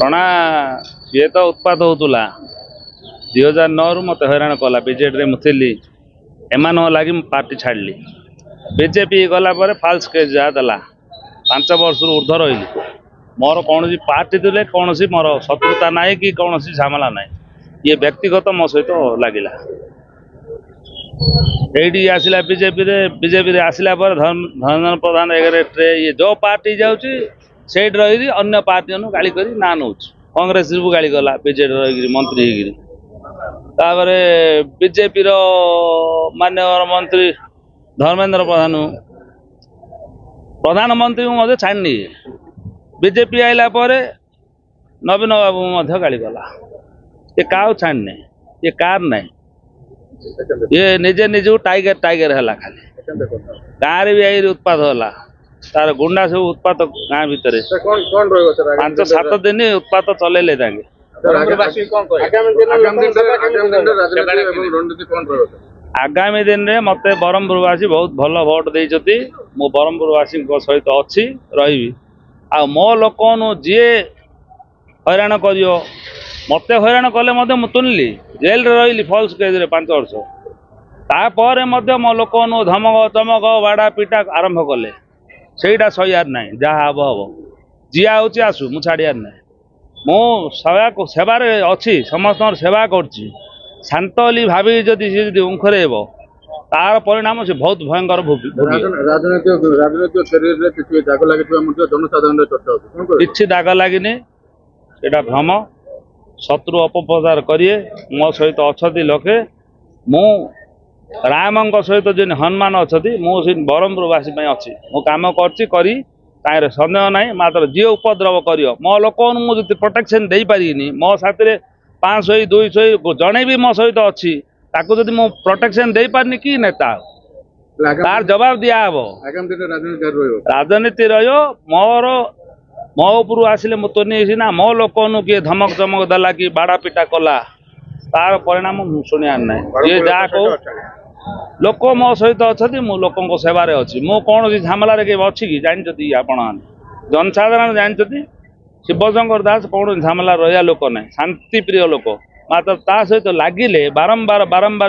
टणा सी तो उत्पात होता 2009 रु मत हैरान कला बीजेडी मुझी एमान लगी पार्टी छाड़ली बीजेपी गला फाल्स केस जहाँ देला 5 वर्ष ऊर्ध रही मोर कौन पार्टी दिले कौन मोर शत्रुता ना कि कौन झमेला ना ये व्यक्तिगत मो सहित लगिला ये आसला बीजेपी आसला धर्मेन्द्र प्रधान एग्रेट्रे ये जो पार्टी जाऊँगी से रही अन्य पार्टी गाड़ी कर ना नौ कांग्रेस को गाड़ी गला बीजेडी रही मंत्री होकर बीजेपी मान्यवर मंत्री धर्मेन्द्र प्रधान प्रधानमंत्री को छाड़नी बीजेपी आइला नवीन बाबू गाड़ी गला ये क्या छाड़ने ये कार नहीं ये निजे निज टाइगर टाइगर है खाली गाँव भी आई उत्पात होला तार गुंडा सब उत्पात गाँ भितर 5-7 दिन उत्पात चलेले आगामी दिन में मत ब्रह्मपुरवासी बहुत भल भोट देती मु ब्रह्मपुरवासी सहित अच्छी रही आ मो लोक जी हैरान कर मत हैरान कले तुनली जेल रही फल्स केस 5 वर्ष तापर मो लोक धमक चमक बाड़ा पिटा आरंभ कले सेटा सहार ना जहाँ हम हम जी आऊँच आसू मु छाड़ार ना मु सेवार अच्छी समस्त सेवा करी शांतली भावी जदि उखरेब तार परिणाम से बहुत भयंकर किसी दाग लगे भ्रम शत्रु अपप्रचार करिए मो सहित अच्छा लोके मु राम सहित जिन हनुमान अच्छा मुझे ब्रह्मपुरवासी अच्छी मु कम कर सन्देह ना मात्र जी उपद्रव कर मो लोक मुझे प्रोटेक्शन दे पारि मो साथी 500 200 जड़े भी मो सहित अच्छी जदि मु प्रोटेक्शन दे पारनी कि नेता तार जवाब दिहब राजनीति रो मोर मो उपर आसिले मु तुनी ना मो लोक किए धमक चमक देला कि बाड़ा पिटा कला तार परिणाम शुणियार ना ये जहाँ कह लोक मो सहित अच्छा मु लोक सेवार अच्छी मु कौन झमेला अच्छी कि जानते आपण जनसाधारण जानते शिवशंकर दास कौन झमेला रहा लोक ना शांति प्रिय लोक मात्र ता सहित लगिले बारंबार